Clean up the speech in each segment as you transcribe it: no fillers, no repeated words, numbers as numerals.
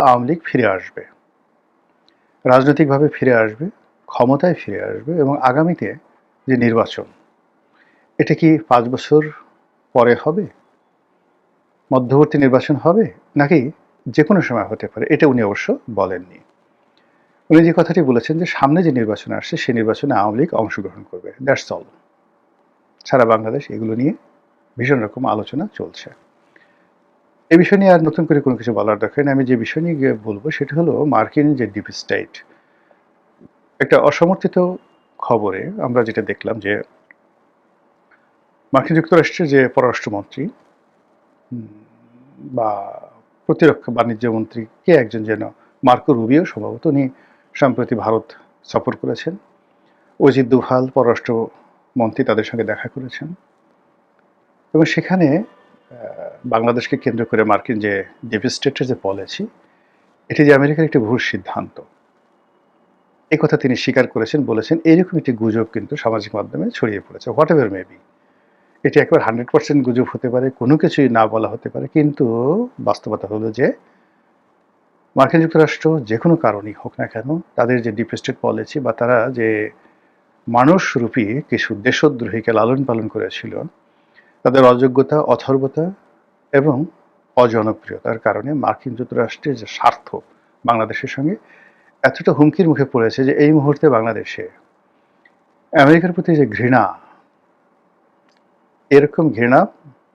আওয়ামী লীগ ফিরে আসবে, রাজনৈতিকভাবে ফিরে আসবে, ক্ষমতায় ফিরে আসবে এবং আগামীতে যে নির্বাচন, এটা কি ৫ বছর পরে হবে, মধ্যবর্তী নির্বাচন হবে, নাকি যেকোনো সময় হতে পারে, এটা উনি অবশ্য বলেননি। উনি যে কথাটি বলেছেন যে সামনে যে নির্বাচন আসছে সেই নির্বাচনে আওয়ামী লীগ অংশগ্রহণ করবে, দ্যাটস অল। সারা বাংলাদেশ এগুলো নিয়ে ভীষণ রকম আলোচনা চলছে। এই বিষয় নিয়ে আর নতুন করে কোনো কিছু বলার দরকার নেই। আমি যে বিষয় নিয়ে বলবো সেটা হলো মার্কিন যে ডিপ স্টেট, একটা অসমর্থিত খবরে আমরা যেটা দেখলাম যে মার্কিন যুক্তরাষ্ট্রের যে পররাষ্ট্রমন্ত্রী বা প্রতিরক্ষা বাণিজ্য মন্ত্রী কে একজন যেন, মার্কো রুবিও সম্ভবত, উনি সম্প্রতি ভারত সফর করেছেন। অজিত দোভাল পররাষ্ট্রমন্ত্রী তাদের সঙ্গে দেখা করেছেন এবং সেখানে বাংলাদেশকে কেন্দ্র করে মার্কিন যে ডিপ স্টেটের যে পলিসি, এটি যে আমেরিকার একটি ভুল সিদ্ধান্ত, এই কথা তিনি স্বীকার করেছেন, বলেছেন এইরকম একটি গুজব কিন্তু সামাজিক মাধ্যমে ছড়িয়ে পড়েছে। হোয়াট এভার মেবি, এটি একবার 100% গুজব হতে পারে, কোনো কিছুই না বলা হতে পারে, কিন্তু বাস্তবতা হলো যে মার্কিন যুক্তরাষ্ট্র যে কোনো কারণেই হোক না কেন, তাদের যে ডিপ স্টেট পলিসি বা তারা যে মানুষরূপী কিছু দেশদ্রোহীকে লালন পালন করেছিল, তাদের অযোগ্যতা, অথর্বতা এবং অজনপ্রিয়তার কারণে মার্কিন যুক্তরাষ্ট্রের যে স্বার্থ বাংলাদেশের সঙ্গে এতটা হুমকির মুখে পড়েছে যে এই মুহূর্তে বাংলাদেশে আমেরিকার প্রতি যে ঘৃণা, এরকম ঘৃণা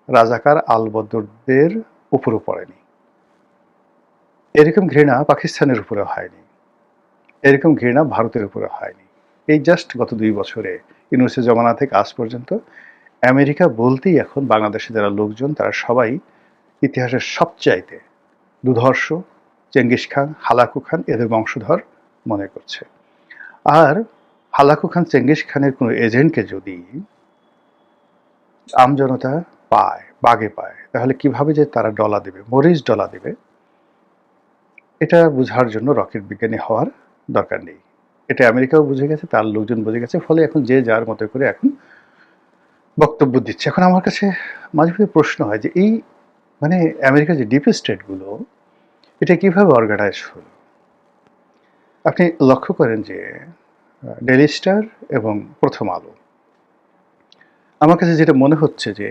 রাজাকার আলবদরদের উপরও পড়েনি, এরকম ঘৃণা পাকিস্তানের উপরে হয়নি, এরকম ঘৃণা ভারতের উপরে হয়নি। এই জাস্ট গত 2 বছরে ইউনুসের জমানা থেকে আজ পর্যন্ত আমেরিকা বলতেই এখন বাংলাদেশে যারা লোকজন তারা সবাই ইতিহাসের সবচাইতে দুধর্ষ চেঙ্গিস খান, হালাকু খান এদের বংশধর মনে করছে। আর হালাকু খান, চেঙ্গিস খানের কোনো এজেন্টকে যদি আমজনতা পায়, বাগে পায়, তাহলে কিভাবে যে তারা ডলা দেবে, মরিচ ডলা দেবে, এটা বোঝার জন্য রকেট বিজ্ঞানী হওয়ার দরকার নেই। এটা আমেরিকাও বুঝে গেছে, তার লোকজন বুঝে গেছে, ফলে এখন যে যার মতো করে এখন বক্তব্য দিচ্ছে। এখন আমার কাছে মাঝে মাঝে প্রশ্ন হয় যে এই মানে আমেরিকার যে ডিপ স্টেটগুলো, এটা কিভাবে অর্গানাইজ হলো। আপনি লক্ষ্য করেন যে ডেইলি স্টার এবং প্রথম আলো, আমার কাছে যেটা মনে হচ্ছে যে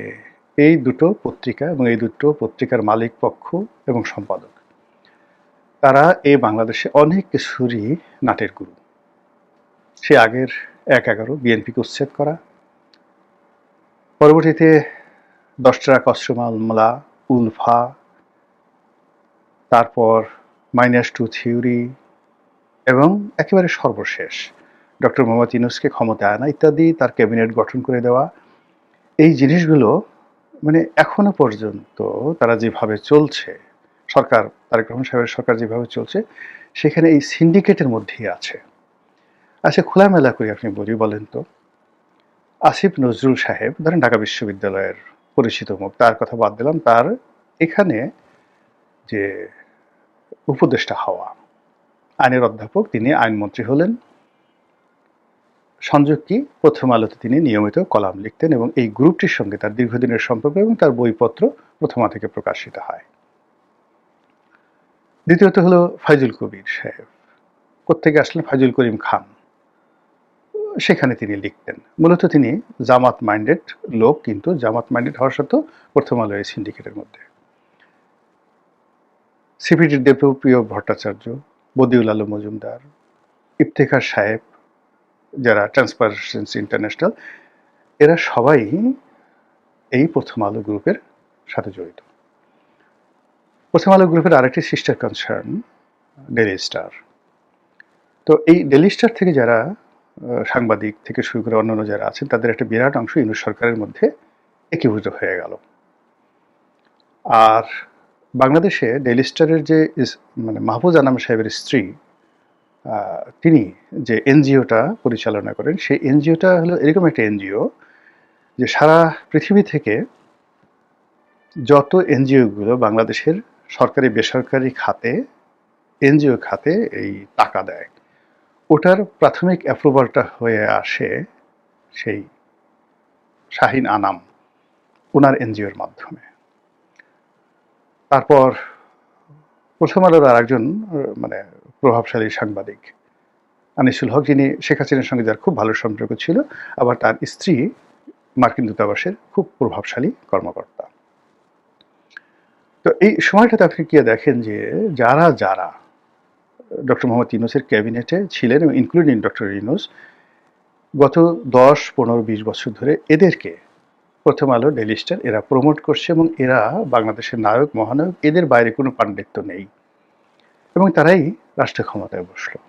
এই দুটো পত্রিকা এবং এই দুটো পত্রিকার মালিক পক্ষ এবং সম্পাদক, তারা এই বাংলাদেশে অনেক কিছুরই নাটের গুরু। সে আগের ১/১১ বিএনপিকে উচ্ছেদ করা, পরবর্তীতে ১০ ট্রাক অস্ত্র মামলা, উলফা, তারপর -2 থিওরি এবং একেবারে সর্বশেষ ডক্টর মোহাম্মদ ইউনূসকে ক্ষমতায় আনা ইত্যাদি, তার ক্যাবিনেট গঠন করে দেওয়া, এই জিনিসগুলো মানে এখনো পর্যন্ত তারা যেভাবে চলছে, সরকার, তারেক রহমান সাহেবের সরকার যেভাবে চলছে, সেখানে এই সিন্ডিকেটের মধ্যেই আছে। আচ্ছা, খোলামেলা করে আপনি বলেন তো, আসিফ নজরুল সাহেব ধরেন ঢাকা বিশ্ববিদ্যালয়ের পরিচিত মুখ, তার কথা বাদ দিলাম, তার এখানে যে উপদেষ্টা হওয়া, আইনের অধ্যাপক, তিনি আইনমন্ত্রী হলেন। সংযোগ কি, প্রথম আলোতে তিনি নিয়মিত কলাম লিখতেন এবং এই গ্রুপটির সঙ্গে তার দীর্ঘদিনের সম্পর্ক এবং তার বইপত্র প্রথম আলো থেকে প্রকাশিত হয়। দ্বিতীয়ত হলো ফাইজুল কবির সাহেব, কোত্থেকে আসলেন, ফাইজুল করিম খান, সেখানে তিনি লিখতেন। মূলত তিনি জামাত মাইন্ডেড লোক, কিন্তু জামাত মাইন্ডেড হওয়ার সত্ত্বেও প্রথম আলো এই সিন্ডিকেটের মধ্যে। সিপিডির দেবপ্রিয় ভট্টাচার্য, বদিউল আলম মজুমদার, ইফতেখার সাহেব, যারা ট্রান্সপারেন্সি ইন্টারন্যাশনাল, এরা সবাই এই প্রথম আলো গ্রুপের সাথে জড়িত। প্রথম আলো গ্রুপের আরেকটি সিস্টার কনসার্ন ডেইলি স্টার। তো এই ডেইলি স্টার থেকে যারা সাংবাদিক থেকে শুরু করে অন্যান্য যারা আছেন, তাদের একটা বিরাট অংশ ইউনূস সরকারের মধ্যে একীভূত হয়ে গেল। আর বাংলাদেশে ডেইলি স্টারের যে মানে মাহফুজ আনাম সাহেবের স্ত্রী, তিনি যে এনজিওটা পরিচালনা করেন, সেই এনজিওটা হলো এরকম একটা এনজিও যে সারা পৃথিবী থেকে যত এনজিওগুলো বাংলাদেশের সরকারি বেসরকারি খাতে, এনজিও খাতে এই টাকা দেয়, ওটার প্রাথমিক অ্যাপ্রুভালটা হয়ে আসে সেই শাহিন আনাম, ওনার এনজিওর মাধ্যমে। তারপর প্রথম আলোর আরেকজন মানে প্রভাবশালী সাংবাদিক আনিসুল হক, যিনি শেখ হাসিনার সঙ্গে যার খুব ভালো সম্পর্ক ছিল, আবার তার স্ত্রী মার্কিন দূতাবাসের খুব প্রভাবশালী কর্মকর্তা। তো এই সময়টাতে আপনি গিয়ে দেখেন যে যারা যারা ডক্টর মোহাম্মদ ইউনূসের ক্যাবিনেটে ছিলেন, এবং ইনক্লুডিং ডক্টর ইউনূস, গত 10, 15, 20 বছর ধরে এদেরকে প্রথম আলো, ডেইলি স্টার এরা প্রমোট করছে, এবং এরা বাংলাদেশের নায়ক মহানায়ক, এদের বাইরে কোনো পাণ্ডিত্য নেই, এবং তারাই রাষ্ট্র ক্ষমতায় বসলো।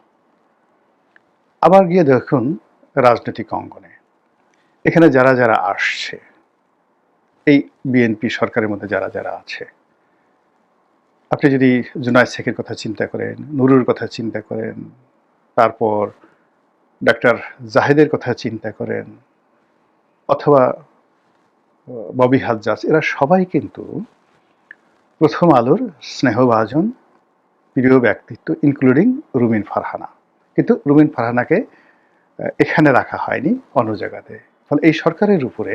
আবার গিয়ে দেখুন রাজনৈতিক অঙ্গনে এখানে যারা যারা আসছে, এই বিএনপি সরকারের মধ্যে যারা যারা আছে, আপনি যদি জুনায়েদ শেখের কথা চিন্তা করেন, নুরুর কথা চিন্তা করেন, তারপর ডাক্তার জাহেদের কথা চিন্তা করেন, অথবা ববি হাজ্জাজ, এরা সবাই কিন্তু প্রথম আলোর স্নেহভাজন প্রিয় ব্যক্তিত্ব, ইনক্লুডিং রুমিন ফারহানা। কিন্তু রুমিন ফারহানাকে এখানে রাখা হয়নি, অন্য জায়গাতে। ফলে এই সরকারের উপরে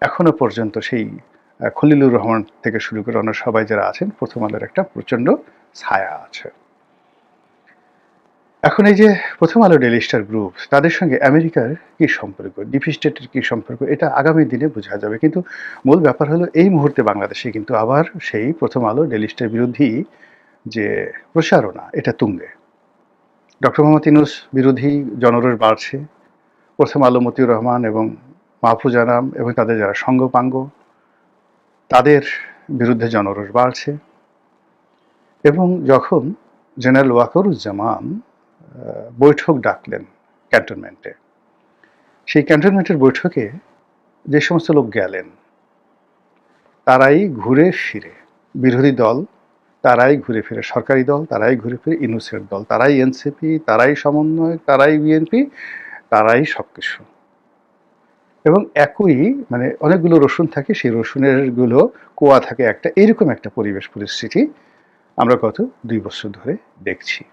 এখনো পর্যন্ত সেই খলিলুর রহমান থেকে শুরু করে অন্য সবাই যারা আছেন, প্রথম আলোর একটা প্রচণ্ড ছায়া আছে। এখন এই যে প্রথম আলো, ডেইলি স্টার গ্রুপ, তাদের সঙ্গে আমেরিকার কি সম্পর্ক, ডিপ স্টেটের কি সম্পর্ক, এটা আগামী দিনে বোঝা যাবে। কিন্তু মূল ব্যাপার হলো এই মুহূর্তে বাংলাদেশে কিন্তু আবার সেই প্রথম আলো, ডেইলি স্টার বিরোধী যে প্রচারণা, এটা তুঙ্গে। ডক্টর মোহাম্মদ ইউনূস বিরোধী জনরোষ বাড়ছে। প্রথম আলো, মতিউর রহমান এবং মাহফুজ আনাম এবং তাদের যারা সঙ্গপাঙ্গ, তাদের বিরুদ্ধে জনরোষ বাড়ছে। এবং যখন জেনারেল ওয়াকারুজ্জামান বৈঠক ডাকলেন ক্যান্টনমেন্টে, সেই ক্যান্টনমেন্টের বৈঠকে যে সমস্ত লোক গেলেন, তারাই ঘুরে ফিরে বিরোধী দল, তারাই ঘুরে ফিরে সরকারি দল, তারাই ঘুরে ফিরে ইউনূসের দল, তারাই এনসিপি, তারাই সমন্বয়ক, তারাই বিএনপি, তারাই সবকিছু। এবং একই মানে অনেকগুলো রসুন থাকে, সেই রসুনের গুলো কোয়া থাকে একটা, এরকম একটা পরিবেশ পরিস্থিতি আমরা গত 2 বছর ধরে দেখছি।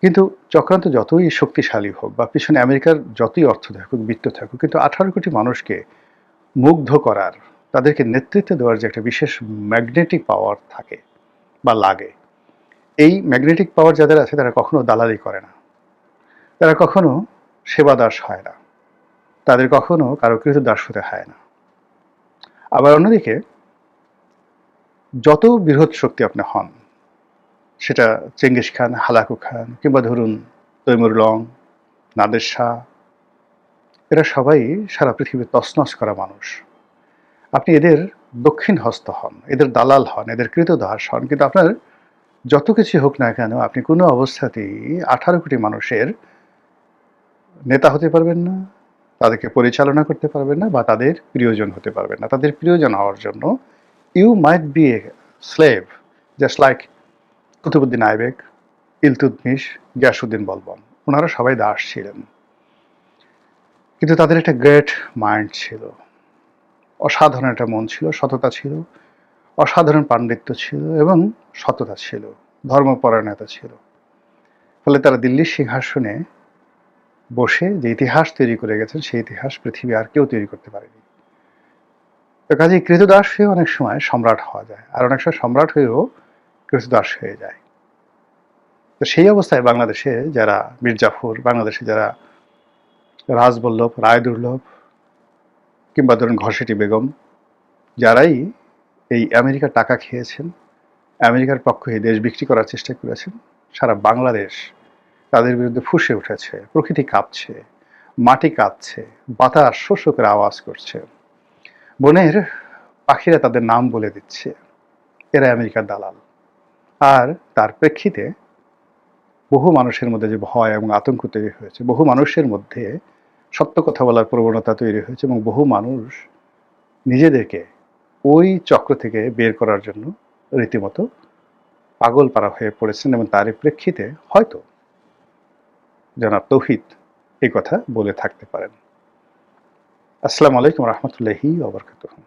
কিন্তু চক্রান্ত যতই শক্তিশালী হোক বা পিছনে আমেরিকার যতই অর্থ থাকুক, বৃত্ত থাকুক, কিন্তু 18 কোটি মানুষকে মুগ্ধ করার, তাদেরকে নেতৃত্ব দেওয়ার যে একটা বিশেষ ম্যাগনেটিক পাওয়ার থাকে বা লাগে, এই ম্যাগনেটিক পাওয়ার যাদের আছে তারা কখনো দালালি করে না, তারা কখনো সেবাদাস হয় না, তাদের কখনো কারো কৃতদাস হতে হয় না। আবার অন্যদিকে যত বৃহৎ শক্তি আপনি হন, সেটা চেঙ্গিস খান, হালাকু খান, কিংবা ধরুন তৈমুর লং, নাদের শাহ, এরা সবাই সারা পৃথিবীর তছনছ করা মানুষ। আপনি এদের দক্ষিণ হস্ত হন, এদের দালাল হন, এদের কৃতদাস হন, কিন্তু আপনার যত কিছু হোক না কেন, আপনি কোনো অবস্থাতেই 18 কোটি মানুষের নেতা হতে পারবেন না, তাদেরকে পরিচালনা করতে পারবেন না, বা তাদের প্রিয়জন হতে পারবেন না। তাদের প্রিয়জন হওয়ার জন্য you might be a slave, just like Qutbuddin Aibak, Iltutmish, Ghiyasuddin Balban, ওনারা সবাই দাস ছিলেন। কিন্তু তাদের একটা গ্রেট মাইন্ড ছিল, অসাধারণ একটা মন ছিল, সততা ছিল, অসাধারণ পাণ্ডিত্য ছিল এবং সততা ছিল, ধর্মপরায়ণতা ছিল। ফলে তারা দিল্লির সিংহাসনে বসে যে ইতিহাস তৈরি করে গেছেন, সেই ইতিহাস পৃথিবী আর কেউ তৈরি করতে পারেনি। তো কাজেই কৃতদাস হয়ে অনেক সময় সম্রাট হওয়া যায়, আর অনেক সময় সম্রাট হয়েও কৃতদাস হয়ে যায়। তো সেই অবস্থায় বাংলাদেশে যারা মীর জাফর, বাংলাদেশে যারা রাজবল্লভ, রায়দুর্লভ, কিংবা ধরুন ঘসেটি বেগম, যারাই এই আমেরিকার টাকা খেয়েছেন, আমেরিকার পক্ষে দেশ বিক্রি করার চেষ্টা করেছেন, সারা বাংলাদেশ তাদের বিরুদ্ধে ফুঁসে উঠেছে। প্রকৃতি কাঁপছে, মাটি কাঁপছে, বাতাস শস্য করে আওয়াজ করছে, বনের পাখিরা তাদের নাম বলে দিচ্ছে, এরা আমেরিকার দালাল। আর তার প্রেক্ষিতে বহু মানুষের মধ্যে যে ভয় এবং আতঙ্ক তৈরি হয়েছে, বহু মানুষের মধ্যে সত্য কথা বলার প্রবণতা তৈরি হয়েছে, এবং বহু মানুষ নিজেদেরকে ওই চক্র থেকে বের করার জন্য রীতিমতো পাগল পারা হয়ে পড়েছেন। এবং তারই প্রেক্ষিতে হয়তো জনাব তৌহিদ এই কথা বলে থাকতে পারেন। আসসালামু আলাইকুম রহমতুল্লাহি ওয়া বারাকাতুহু।